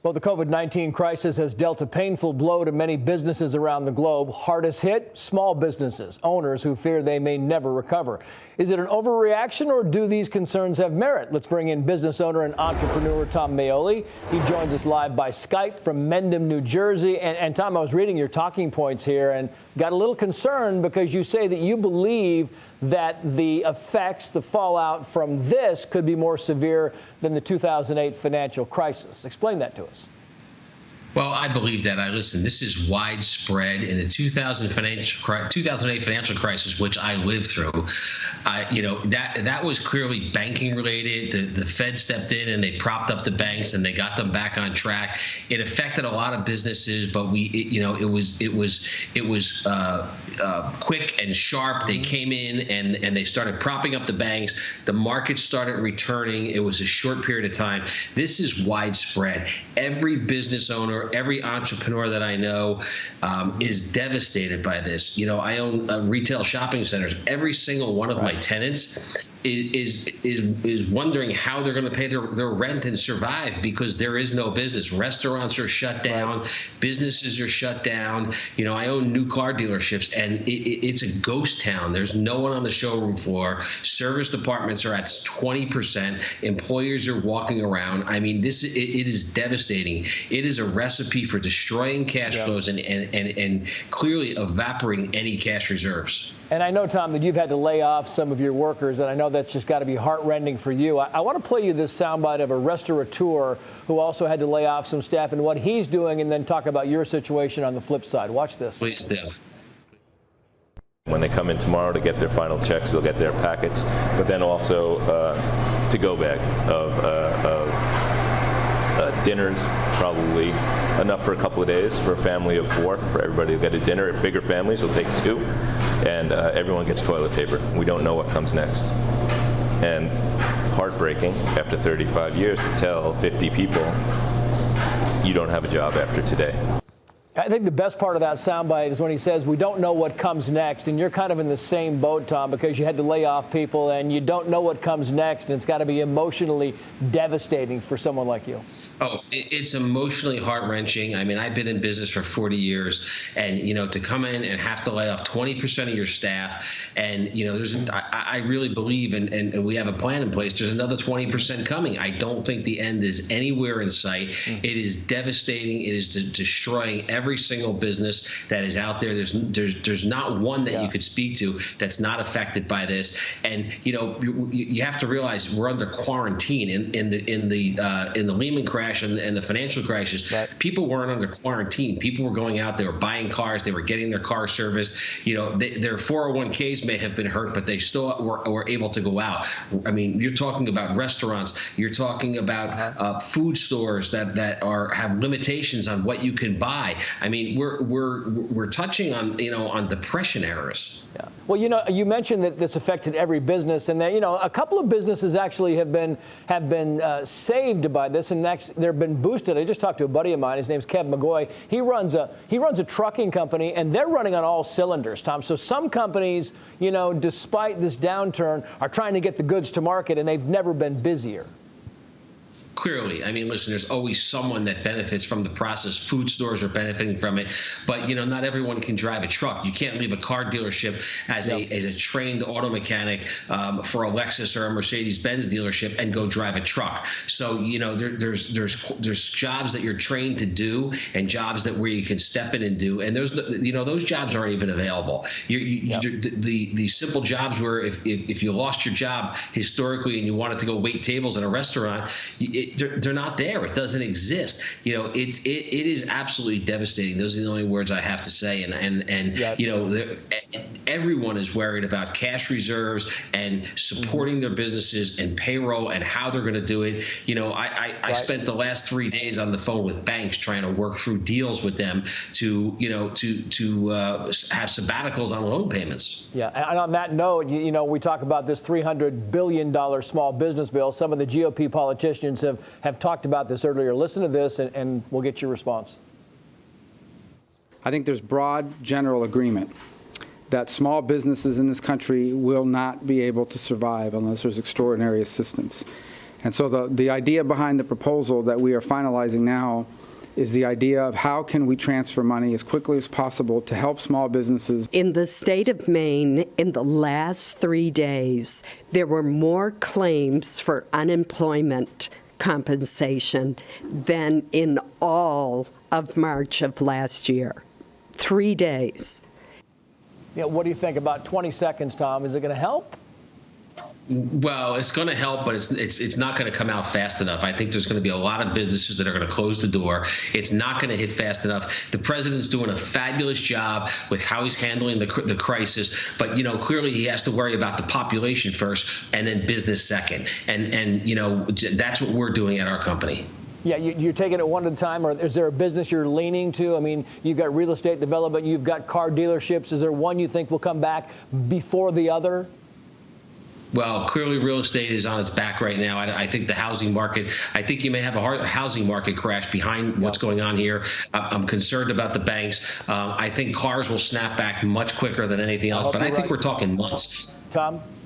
Well, the COVID-19 crisis has dealt a painful blow to many businesses around the globe. Hardest hit, small businesses, owners who fear they may never recover. Is it an overreaction or do these concerns have merit? Let's bring in business owner and entrepreneur Tom Maoli. He joins us live by Skype from Mendham, New Jersey. And Tom, I was reading your talking points here and got a little concerned because you say that you believe that the effects, the fallout from this could be more severe than the 2008 financial crisis. Explain that to us. Well, I believe that. Listen, this is widespread. In the 2008 financial crisis, which I lived through, that was clearly banking related. The Fed stepped in and they propped up the banks and they got them back on track. It affected a lot of businesses, but it was quick and sharp. They came in and they started propping up the banks. The market started returning. It was a short period of time. This is widespread. Every business owner, every entrepreneur that I know is devastated by this. I own retail shopping centers. Every single one of my tenants is wondering how they're going to pay their rent and survive because there is no business. Restaurants are shut down. Businesses are shut down. I own new car dealerships, and it's a ghost town. There's no one on the showroom floor. Service departments are at 20%. Employers are walking around. I mean, it is devastating. It is a recipe for destroying cash flows and clearly evaporating any cash reserves. And I know, Tom, that you've had to lay off some of your workers, and I know that's just got to be heart-rending for you. I want to play you this soundbite of a restaurateur who also had to lay off some staff and what he's doing, and then talk about your situation on the flip side. Watch this. Please do. When they come in tomorrow to get their final checks, they'll get their packets, but then also to-go bag of dinners, probably enough for a couple of days for a family of 4, for everybody to get a dinner. Bigger families will take 2, and everyone gets toilet paper. We don't know what comes next. And heartbreaking, after 35 years, to tell 50 people, you don't have a job after today. I think the best part of that soundbite is when he says, we don't know what comes next. And you're kind of in the same boat, Tom, because you had to lay off people and you don't know what comes next. And it's got to be emotionally devastating for someone like you. Oh, it's emotionally heart-wrenching. I mean, I've been in business for 40 years, and, to come in and have to lay off 20% of your staff, and, I really believe, and we have a plan in place, there's another 20% coming. I don't think the end is anywhere in sight. It is devastating. It is destroying every single business that is out there. There's not one that you could speak to that's not affected by this. And, you have to realize we're under quarantine in the Lehman crash and the financial crisis. People weren't under quarantine. People were going out. They were buying cars. They were getting their car serviced. Their 401ks may have been hurt, but they still were able to go out. I mean, you're talking about restaurants. You're talking about food stores that have limitations on what you can buy. I mean, we're touching on on depression eras. Yeah. Well, you mentioned that this affected every business, and that a couple of businesses actually have been saved by this, and they've been boosted. I just talked to a buddy of mine. His name's Kev McGoy. He runs a trucking company, and they're running on all cylinders, Tom. So some companies, despite this downturn, are trying to get the goods to market, and they've never been busier. Clearly, I mean, listen, there's always someone that benefits from the process. Food stores are benefiting from it, but not everyone can drive a truck. You can't leave a car dealership as a trained auto mechanic for a Lexus or a Mercedes-Benz dealership and go drive a truck. So there's jobs that you're trained to do and jobs where you can step in and do, and those jobs aren't even available. The simple jobs where if you lost your job historically and you wanted to go wait tables in a restaurant, they're not there. It doesn't exist. It is absolutely devastating. Those are the only words I have to say. And everyone is worried about cash reserves and supporting their businesses and payroll and how they're going to do it. I spent the last 3 days on the phone with banks trying to work through deals with them to have sabbaticals on loan payments. Yeah. And on that note, we talk about this $300 billion small business bill. Some of the GOP politicians have talked about this earlier. Listen to this, and we'll get your response. I think there's broad general agreement that small businesses in this country will not be able to survive unless there's extraordinary assistance. And so the idea behind the proposal that we are finalizing now is the idea of how can we transfer money as quickly as possible to help small businesses. In the state of Maine, in the last 3 days, there were more claims for unemployment compensation than in all of March of last year. 3 days. Yeah, what do you think? About 20 seconds, Tom. Is it going to help? Well, it's going to help, but it's not going to come out fast enough. I think there's going to be a lot of businesses that are going to close the door. It's not going to hit fast enough. The president's doing a fabulous job with how he's handling the crisis, but clearly he has to worry about the population first and then business second. And that's what we're doing at our company. Yeah, you're taking it one at a time, or is there a business you're leaning to? I mean, you've got real estate development, you've got car dealerships. Is there one you think will come back before the other? Well, clearly real estate is on its back right now. I think the housing market, I think you may have a housing market crash behind what's going on here. I'm concerned about the banks. I think cars will snap back much quicker than anything else, but I think we're talking months. Tom,